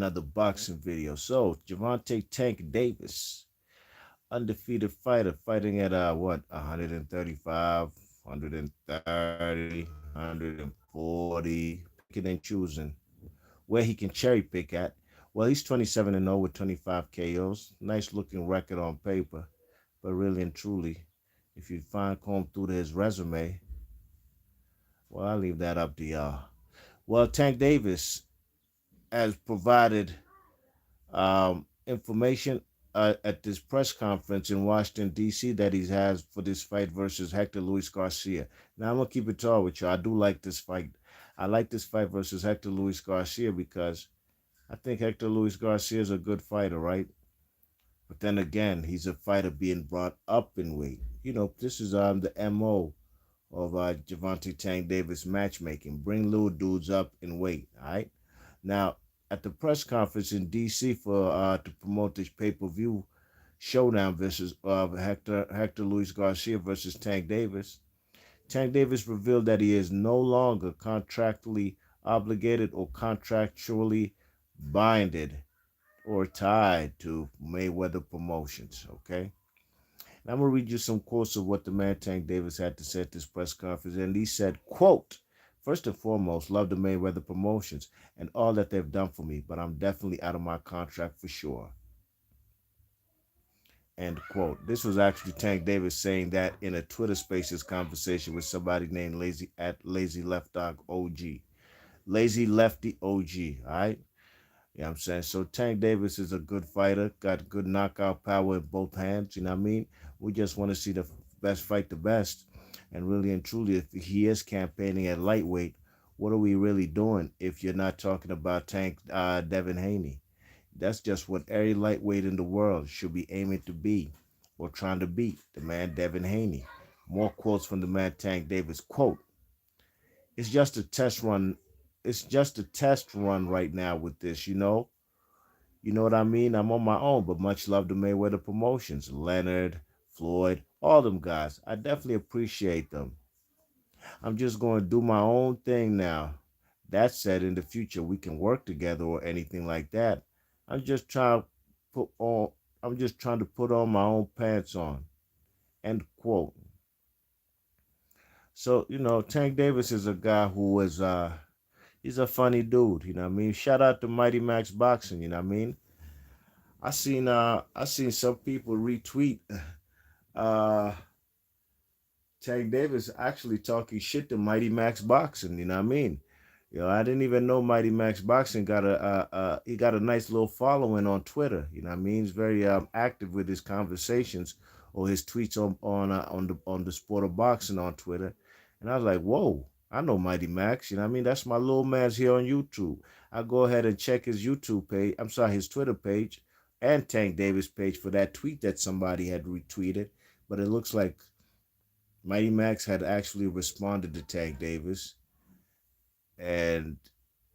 another boxing video. So, Gervonta Tank Davis, undefeated fighter, fighting at what, 135, 130, 140, picking and choosing where he can cherry pick at. Well, he's 27 and 0 with 25 KOs. Nice looking record on paper, but really and truly, if you find comb through to his resume, well, I'll leave that up to y'all. Well, Tank Davis has provided information at this press conference in Washington, D.C. that he has for this fight versus Hector Luis Garcia. Now, I'm going to keep it tall with you. I do like this fight. I like this fight versus Hector Luis Garcia because I think Hector Luis Garcia is a good fighter, right? But then again, he's a fighter being brought up in weight. This is the MO of Gervonta Tank Davis matchmaking. Bring little dudes up in weight, all right? Now, at the press conference in D.C. for to promote this pay-per-view showdown versus Hector Luis Garcia versus Tank Davis, Tank Davis revealed that he is no longer contractually obligated or contractually binded or tied to Mayweather Promotions, okay? And I'm going to read you some quotes of what the man Tank Davis had to say at this press conference. And he said, quote, "First and foremost, love the Mayweather Promotions and all that they've done for me, but I'm definitely out of my contract for sure." End quote. This was actually Tank Davis saying that in a Twitter Spaces conversation with somebody named Lazy Left Dog OG. Lazy Lefty OG, all right? You know what I'm saying? So Tank Davis is a good fighter, got good knockout power in both hands, you know what I mean? We just want to see the best fight the best. And really and truly, if he is campaigning at lightweight, what are we really doing if you're not talking about Tank Devin Haney? That's just what every lightweight in the world should be aiming to be or trying to beat, the man Devin Haney. More quotes from the man Tank Davis. Quote, "It's just a test run. It's just a test run right now with this, you know? You know what I mean? I'm on my own, but much love to Mayweather Promotions. Leonard, Floyd, all them guys. I definitely appreciate them. I'm just going to do my own thing now. That said, in the future, we can work together or anything like that. I'm just trying to put on, I'm just trying to put on my own pants on." End quote. So, Tank Davis is a guy who is, he's a funny dude, you know what I mean? Shout out to Mighty Max Boxing, you know what I mean? I seen some people retweet uh Tank Davis actually talking shit to Mighty Max Boxing, you know what I mean? I didn't even know Mighty Max Boxing got he got a nice little following on Twitter, you know what I mean? He's very active with his conversations or his tweets on the sport of boxing on Twitter. And I was like, "Whoa, I know Mighty Max, you know what I mean? That's my little man's here on YouTube." I go ahead and check his YouTube page. I'm sorry, his Twitter page and Tank Davis page for that tweet that somebody had retweeted. But it looks like Mighty Max had actually responded to Tank Davis, and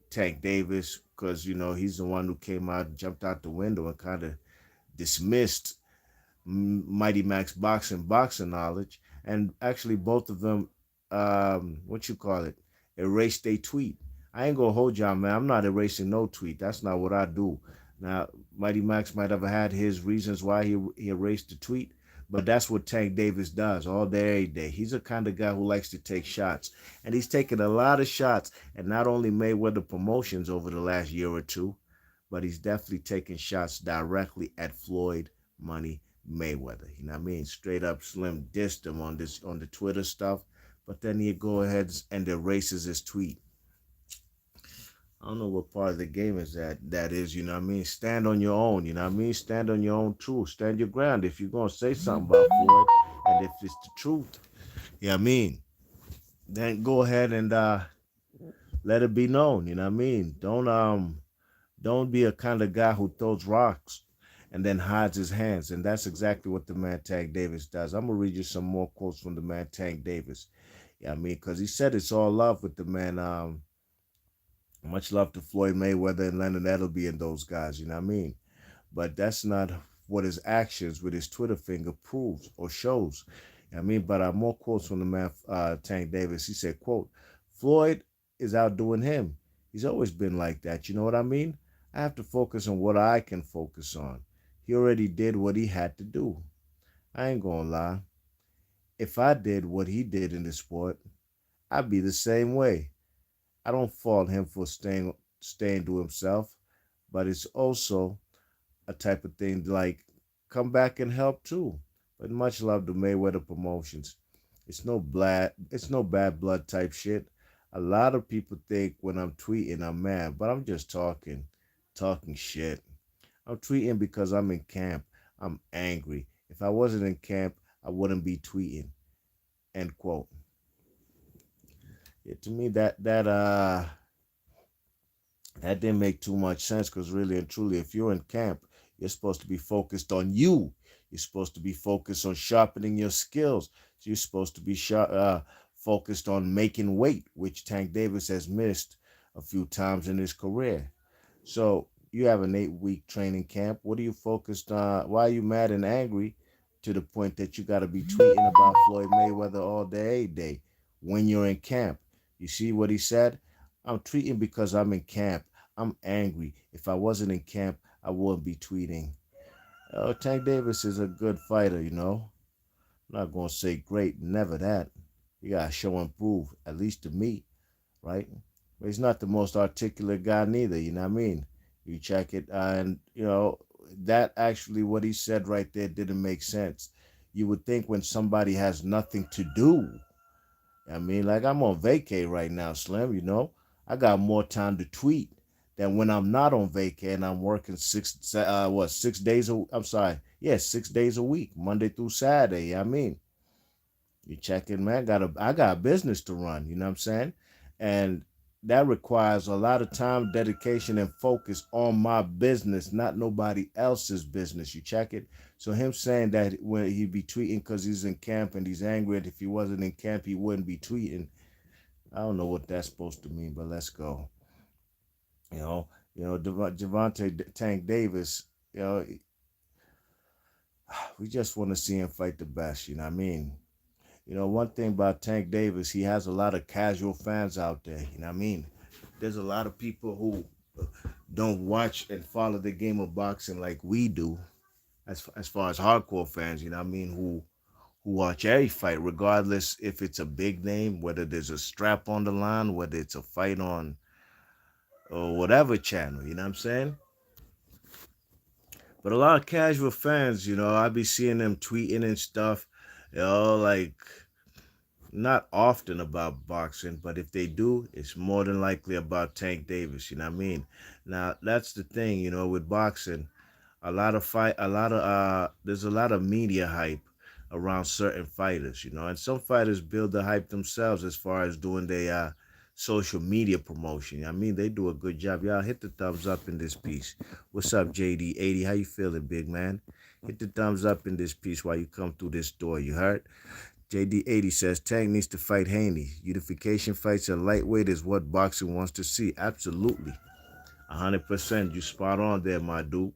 Tank Davis, because he's the one who came out and jumped out the window and kind of dismissed Mighty Max boxing knowledge, and actually both of them, what you call it, erased a tweet. I ain't gonna hold y'all, man. I'm not erasing no tweet. That's not what I do. Now, Mighty Max might have had his reasons why he erased the tweet, but that's what Tank Davis does all day, every day. He's a kind of guy who likes to take shots, and he's taken a lot of shots, and not only Mayweather Promotions over the last year or two, but he's definitely taking shots directly at Floyd Money Mayweather. You know what I mean? Straight up Slim dissed him on the Twitter stuff, but then he go ahead and erases his tweet. I don't know what part of the game is that is, you know what I mean? Stand on your own, you know what I mean? Stand on your own truth. Stand your ground if you're gonna say something about Floyd, and if it's the truth, you know what I mean? Then go ahead and let it be known, you know what I mean? Don't be a kind of guy who throws rocks and then hides his hands. And that's exactly what the man Tank Davis does. I'm going to read you some more quotes from the man Tank Davis. Yeah, I mean, because he said it's all love with the man. Much love to Floyd Mayweather and Leonard Edelby and those guys, you know what I mean? But that's not what his actions with his Twitter finger proves or shows. You know what I mean? But more quotes from the man Tank Davis. He said, quote, "Floyd is outdoing him. He's always been like that. You know what I mean? I have to focus on what I can focus on. He already did what he had to do. I ain't gonna lie. If I did what he did in the sport, I'd be the same way. I don't fault him for staying to himself, but it's also a type of thing like come back and help too. But much love to Mayweather Promotions. It's no bad blood type shit. A lot of people think when I'm tweeting I'm mad, but I'm just talking shit. I'm tweeting because I'm in camp. I'm angry. If I wasn't in camp, I wouldn't be tweeting. End quote. Yeah, to me that didn't make too much sense because really and truly, if you're in camp, you're supposed to be focused on you. You're supposed to be focused on sharpening your skills. So you're supposed to be focused on making weight, which Tank Davis has missed a few times in his career. So you have an 8 week training camp. What are you focused on? Why are you mad and angry to the point that you got to be tweeting about Floyd Mayweather all day when you're in camp? You see what he said? I'm tweeting because I'm in camp. I'm angry. If I wasn't in camp, I wouldn't be tweeting. Oh, Tank Davis is a good fighter, you know. I'm not going to say great, never that. You got to show and prove, at least to me, right? But he's not the most articulate guy neither, you know what I mean? You check it, and, that actually what he said right there didn't make sense. You would think when somebody has nothing to do, I mean, like I'm on vacay right now, Slim, you know. I got more time to tweet than when I'm not on vacay and I'm working 6 days I'm sorry, yeah, 6 days a week, Monday through Saturday. I mean, you check in, man. I got a business to run, you know what I'm saying? And that requires a lot of time, dedication, and focus on my business, not nobody else's business. You check it. So him saying that when he'd be tweeting because he's in camp and he's angry, and if he wasn't in camp, he wouldn't be tweeting. I don't know what that's supposed to mean, but let's go. Gervonta Tank Davis. We just want to see him fight the best. You know what I mean? One thing about Tank Davis, he has a lot of casual fans out there. You know what I mean? There's a lot of people who don't watch and follow the game of boxing like we do, as far as hardcore fans. You know what I mean? Who watch every fight, regardless if it's a big name, whether there's a strap on the line, whether it's a fight on or whatever channel. You know what I'm saying? But a lot of casual fans, I be seeing them tweeting and stuff, like not often about boxing, but if they do, it's more than likely about Tank Davis. You know what I mean? Now that's the thing, with boxing, there's a lot of media hype around certain fighters, and some fighters build the hype themselves as far as doing their social media promotion. I mean, they do a good job. Y'all hit the thumbs up in this piece. What's up, JD80? How you feeling, big man? Hit the thumbs up in this piece while you come through this door. You heard? JD80 says Tank needs to fight Haney. Unification fights at lightweight is what boxing wants to see. Absolutely. 100%. You spot on there, my dude.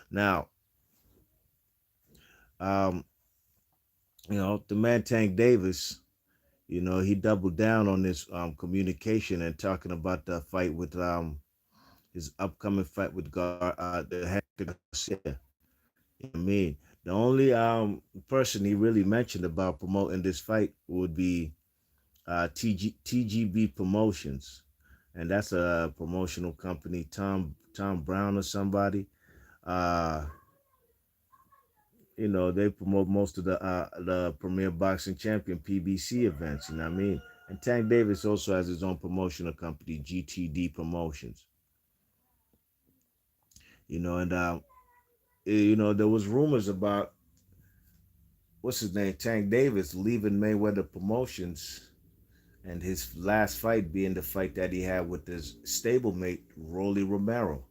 Now, um, the man Tank Davis, he doubled down on this communication and talking about the fight with his upcoming fight with the Hector Garcia. I mean, the only person he really mentioned about promoting this fight would be TGB Promotions, and that's a promotional company. Tom Brown or somebody. Uh, they promote most of the Premier Boxing Champion (PBC) events. You know what I mean? And Tank Davis also has his own promotional company, GTD Promotions. And there was rumors about what's his name, Tank Davis leaving Mayweather Promotions and his last fight being the fight that he had with his stablemate, Rolly Romero.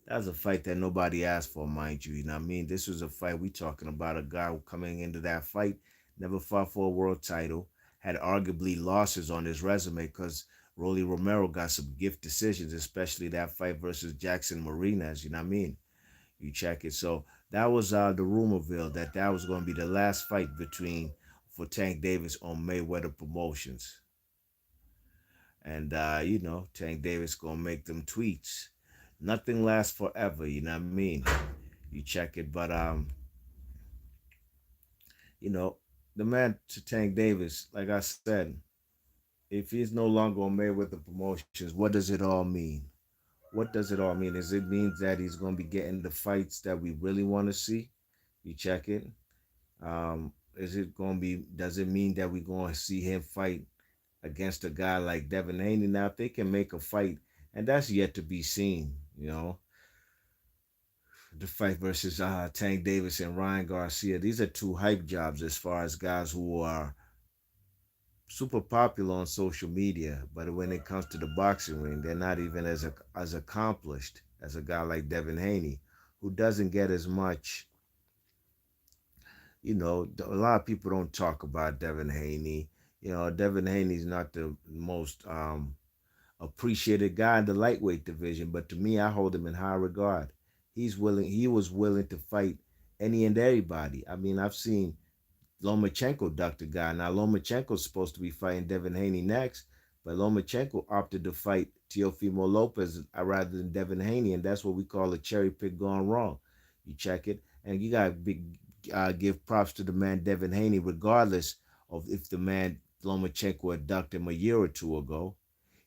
That was a fight that nobody asked for, mind you. You know what I mean? This was a fight we talking about a guy who coming into that fight, never fought for a world title, had arguably losses on his resume because Rolly Romero got some gift decisions, especially that fight versus Jackson Marinas. You know what I mean? You check it. So that was the rumorville that was going to be the last fight for Tank Davis on Mayweather Promotions. And Tank Davis gonna make them tweets. Nothing lasts forever, you know what I mean? You check it, but you know, the man to Tank Davis, like I said, if he's no longer on Mayweather Promotions, what does it all mean? What does it all mean? Is it means that he's going to be getting the fights that we really want to see? You check it. Is it going to be? Does it mean that we're going to see him fight against a guy like Devin Haney? Now, if they can make a fight, and that's yet to be seen, the fight versus Tank Davis and Ryan Garcia. These are two hype jobs as far as guys who are super popular on social media, but when it comes to the boxing ring, they're not even as accomplished as a guy like Devin Haney, who doesn't get as much. A lot of people don't talk about Devin Haney. Devin Haney's not the most appreciated guy in the lightweight division, but to me, I hold him in high regard. He was willing to fight any and everybody. I mean, I've seen Lomachenko ducked the guy. Now Lomachenko's supposed to be fighting Devin Haney next, but Lomachenko opted to fight Teofimo Lopez rather than Devin Haney, and that's what we call a cherry pick gone wrong. You check it, and you got to give props to the man Devin Haney, regardless of if the man Lomachenko had ducked him a year or two ago.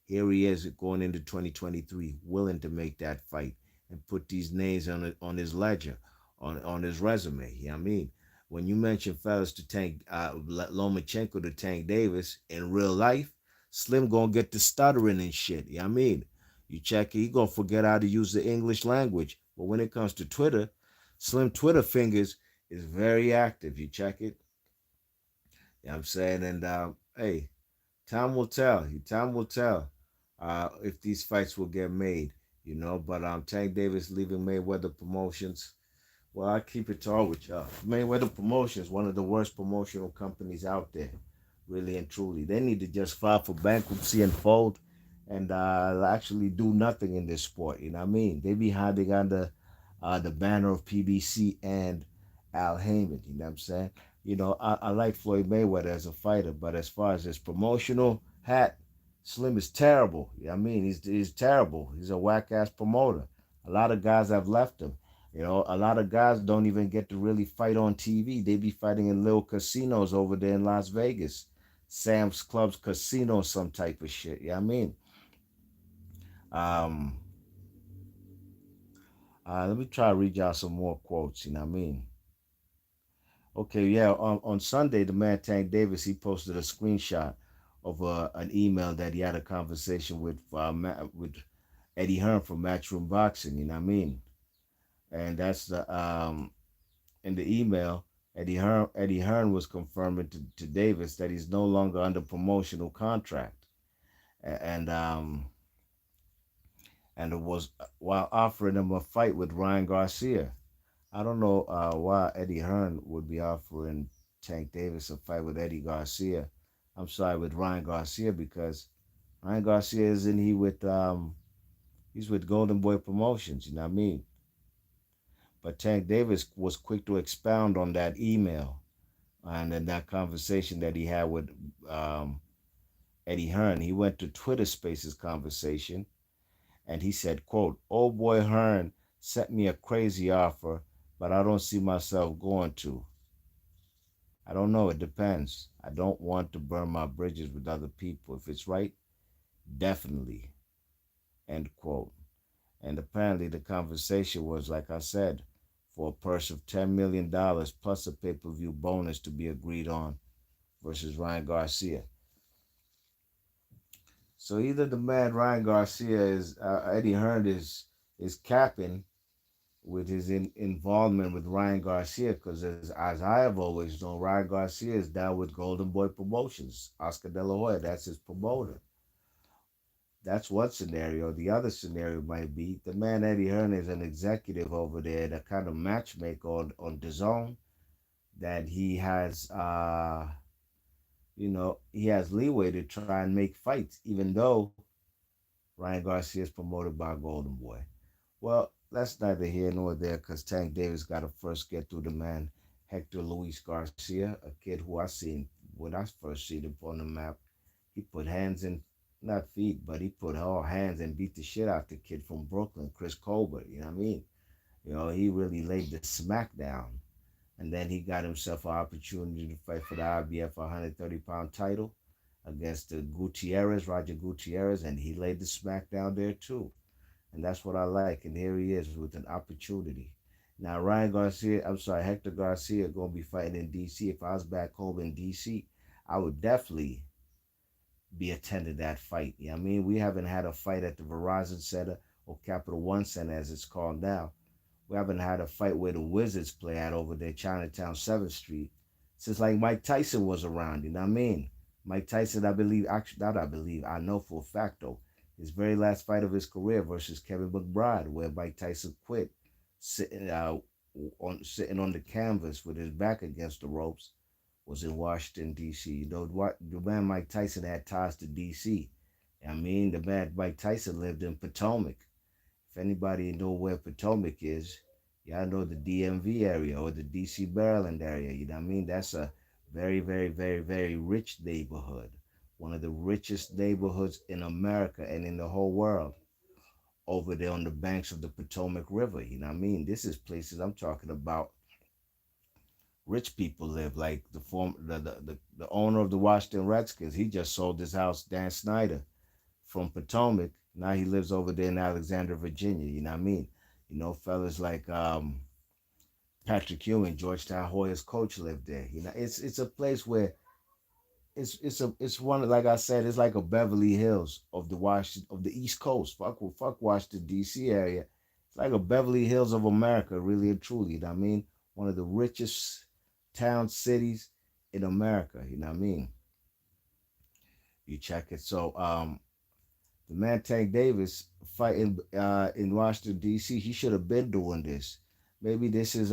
Here he is going into 2023, willing to make that fight and put these names on his ledger, on his resume. You know what I mean? When you mention fellas to Tank Lomachenko to Tank Davis in real life, Slim gonna get the stuttering and shit. You know what I mean? You check it, he gonna forget how to use the English language. But when it comes to Twitter, Slim Twitter fingers is very active. You check it. You know what I'm saying? And hey, time will tell. Time will tell if these fights will get made. But Tank Davis leaving Mayweather Promotions. Well, I keep it tall with y'all. Mayweather Promotions, one of the worst promotional companies out there, really and truly. They need to just file for bankruptcy and fold, and actually do nothing in this sport. You know what I mean? They be hiding under the banner of PBC and Al Heyman. You know what I'm saying? I like Floyd Mayweather as a fighter, but as far as his promotional hat, Slim is terrible. You know what I mean? He's terrible. He's a whack ass promoter. A lot of guys have left him. A lot of guys don't even get to really fight on TV. They be fighting in little casinos over there in Las Vegas. Sam's Club's casino, some type of shit. You know what I mean? Um, Let me try to read y'all some more quotes. You know what I mean? Okay, yeah. On Sunday, the man Tank Davis, he posted a screenshot of an email that he had a conversation with Eddie Hearn from Matchroom Boxing. You know what I mean? And that's the in the email, Eddie Hearn was confirming to Davis that he's no longer under promotional contract, and it was while offering him a fight with Ryan Garcia. I don't know why Eddie Hearn would be offering Tank Davis a fight with Eddie Garcia. I'm sorry, with Ryan Garcia, because Ryan Garcia isn't he with he's with Golden Boy Promotions. You know what I mean? But Tank Davis was quick to expound on that email and in that conversation that he had with um, Eddie Hearn. He went to Twitter Spaces conversation, and he said, quote, "Old boy Hearn sent me a crazy offer, but I don't see myself going to. I don't know. It depends. I don't want to burn my bridges with other people. If it's right, definitely." End quote. And apparently the conversation was, like I said, for a purse of $10 million plus a pay-per-view bonus to be agreed on versus Ryan Garcia. So either the man Ryan Garcia is Eddie Hearn is capping with his involvement with Ryan Garcia, because as I have always known, Ryan Garcia is down with Golden Boy Promotions. Oscar De La Hoya, that's his promoter. That's one scenario. The other scenario might be the man Eddie Hearn is an executive over there, the kind of matchmaker on DAZN, that he has leeway to try and make fights, even though Ryan Garcia is promoted by Golden Boy. Well, that's neither here nor there, because Tank Davis got to first get through the man Hector Luis Garcia, a kid who I seen when I first seen him on the map. He put hands in not feet, but he put all hands and beat the shit out the kid from Brooklyn, Chris Colbert. You know what I mean? He really laid the smack down. And then he got himself an opportunity to fight for the IBF 130-pound title against the Gutierrez, Roger Gutierrez, and he laid the smack down there too. And that's what I like. And here he is with an opportunity. Now Ryan Garcia, I'm sorry, Hector Garcia gonna be fighting in DC. If I was back home in DC, I would definitely be attending that fight. You know what I mean? We haven't had a fight at the Verizon Center or Capital One Center as it's called now. We haven't had a fight where the Wizards play at over there, Chinatown 7th Street, since like Mike Tyson was around. You know what I mean? Mike Tyson, I believe, actually, not I believe, I know for a fact though, his very last fight of his career versus Kevin McBride, where Mike Tyson quit, sitting on the canvas with his back against the ropes, was in Washington D.C. What the man Mike Tyson had ties to D.C. I mean, the man Mike Tyson lived in Potomac. If anybody know where Potomac is, y'all know the DMV area or the DC Maryland area. You know what I mean? That's a very, very, very, very rich neighborhood. One of the richest neighborhoods in America and in the whole world. Over there on the banks of the Potomac River. You know what I mean? This is places I'm talking about. Rich people live, like the owner of the Washington Redskins. He just sold his house, Dan Snyder, from Potomac. Now he lives over there in Alexandria, Virginia. You know what I mean? Fellas like Patrick Ewing, Georgetown Hoyas coach, lived there. It's a place where it's one, like I said, it's like a Beverly Hills of the Washington of the East Coast. Fuck Washington D.C. area. It's like a Beverly Hills of America, really and truly. You know what I mean? One of the richest town cities in America. You know what I mean? You check it. So the man Tank Davis fighting in Washington D.C. He should have been doing this. Maybe this is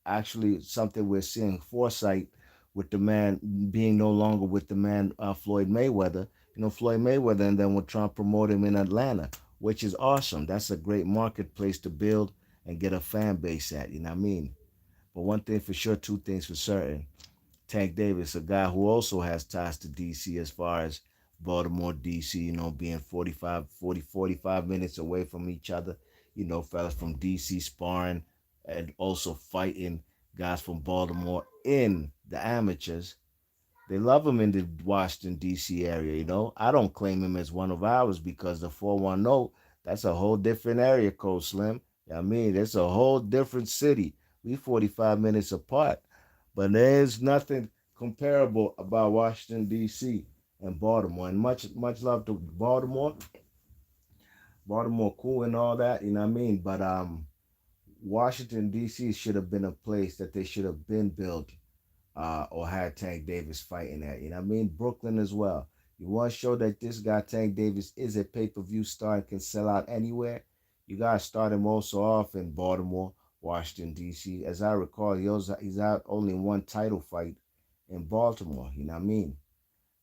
actually something we're seeing foresight with the man being no longer with the man Floyd Mayweather. Floyd Mayweather, and then we're trying to promote him in Atlanta, which is awesome. That's a great marketplace to build and get a fan base at. You know what I mean? But one thing for sure, two things for certain. Tank Davis, a guy who also has ties to DC as far as Baltimore, DC, being 45 minutes away from each other. Fellas from DC sparring and also fighting guys from Baltimore in the amateurs. They love him in the Washington, D.C. area, I don't claim him as one of ours because the 410, that's a whole different area code, Slim. I mean, it's a whole different city. We 45 minutes apart. But there's nothing comparable about Washington, D.C. and Baltimore. And much love to Baltimore. Baltimore cool and all that, you know what I mean? But Washington, D.C. should have been a place that they should have been built or had Tank Davis fighting at. You know what I mean? Brooklyn as well. You want to show that this guy, Tank Davis, is a pay-per-view star and can sell out anywhere? You got to start him also off in Baltimore, Washington, D.C. As I recall, he's out only one title fight in Baltimore. You know what I mean?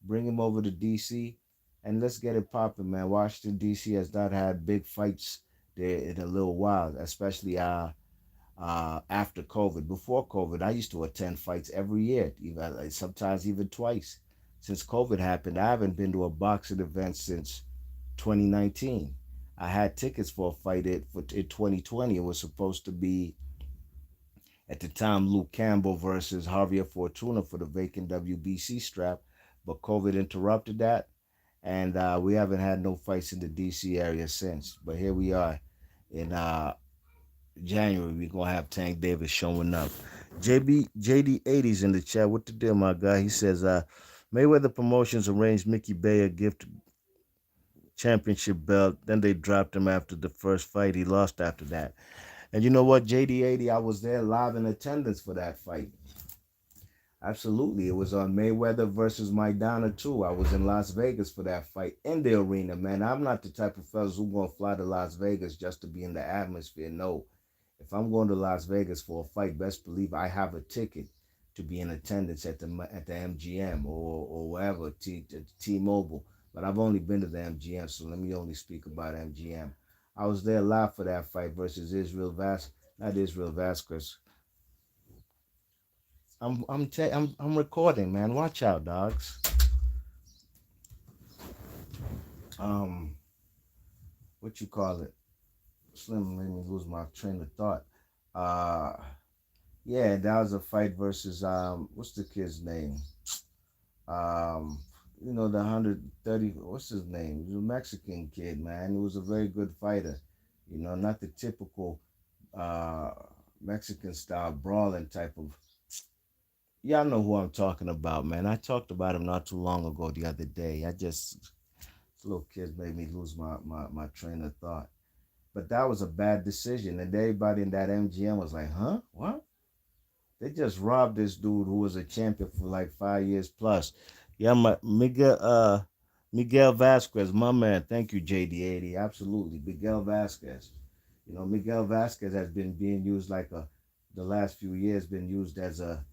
Bring him over to D.C. and let's get it popping, man. Washington, D.C. has not had big fights there in a little while, especially after COVID. Before COVID, I used to attend fights every year, even sometimes even twice. Since COVID happened, I haven't been to a boxing event since 2019. I had tickets for a fight in 2020. It was supposed to be at the time Luke Campbell versus Javier Fortuna for the vacant WBC strap, but COVID interrupted that, and we haven't had no fights in the DC area since. But here we are in January. We're gonna have Tank Davis showing up. JD80's in the chat. What the deal, my guy? He says Mayweather Promotions arranged Mickey Bay a gift championship belt. Then they dropped him after the first fight. He lost after that. And you know what, JD80, I was there live in attendance for that fight. Absolutely. It was on Mayweather versus Maidana too. I was in Las Vegas for that fight in the arena, man. I'm not the type of fellas who gonna fly to Las Vegas just to be in the atmosphere. No. If I'm going to Las Vegas for a fight, best believe I have a ticket to be in attendance at the MGM or wherever, T-Mobile. But I've only been to the MGM, so let me only speak about MGM. I was there live for that fight versus not Israel Vasquez. I'm recording, man. Watch out, dogs. um, what you call it? Slim made me lose my train of thought. Uh, yeah, that was a fight versus what's the kid's name? Um, the 130. What's his name? He was a Mexican kid, man. He was a very good fighter. Not the typical uh Mexican style brawling type of. Y'all know who I'm talking about, man. I talked about him not too long ago the other day. This little kid made me lose my train of thought. But that was a bad decision. And everybody in that MGM was like, huh? What? They just robbed this dude who was a champion for like 5 years plus. Yeah, Miguel Vasquez, my man. Thank you, JD80. Absolutely. Miguel Vasquez. Miguel Vasquez has been being used like the last few years been used as a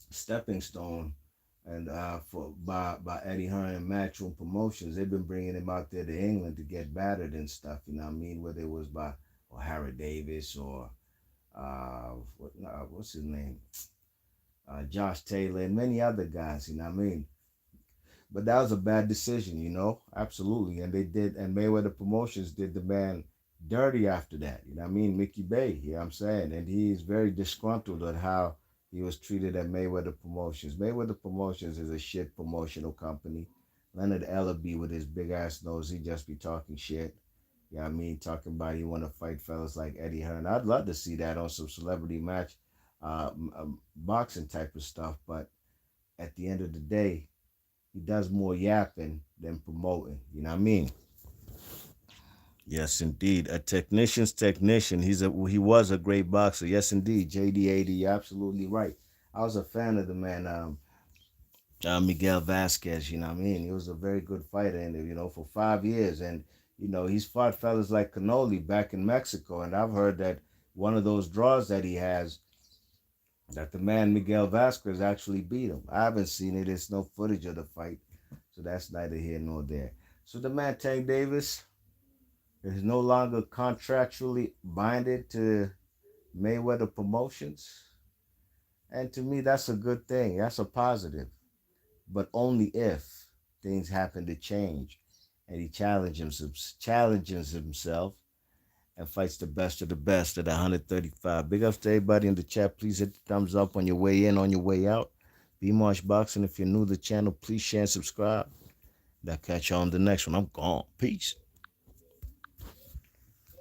stepping stone, and for by Eddie Hearn and Matchroom Promotions. They've been bringing him out there to England to get battered and stuff. You know what I mean? Whether it was by Harry Davis or what's his name, Josh Taylor, and many other guys. You know what I mean? But that was a bad decision, absolutely. And they did, and Mayweather Promotions did the man dirty after that. You know what I mean? Mickey Bay, you know what I'm saying? And he's very disgruntled at how he was treated at Mayweather Promotions. Mayweather Promotions is a shit promotional company. Leonard Ellerby with his big ass nose, he just be talking shit. You know what I mean? Talking about he want to fight fellas like Eddie Hearn. I'd love to see that on some celebrity match, boxing type of stuff. But at the end of the day, he does more yapping than promoting. You know what I mean? Yes, indeed. A technician's technician. He was a great boxer. Yes, indeed. JD80, you're absolutely right. I was a fan of the man, Miguel Vasquez. You know what I mean? He was a very good fighter, and for 5 years, and he's fought fellas like Canoli back in Mexico, and I've heard that one of those draws that he has, that the man Miguel Vasquez actually beat him. I haven't seen it. There's no footage of the fight, so that's neither here nor there. So the man Tank Davis is no longer contractually binded to Mayweather Promotions, and to me, that's a good thing. That's a positive, but only if things happen to change, and he challenges himself and fights the best of the best at 135. Big ups to everybody in the chat. Please hit the thumbs up on your way in, on your way out. B Marsh Boxing. If you're new to the channel, please share and subscribe. And I'll catch you on the next one. I'm gone. Peace.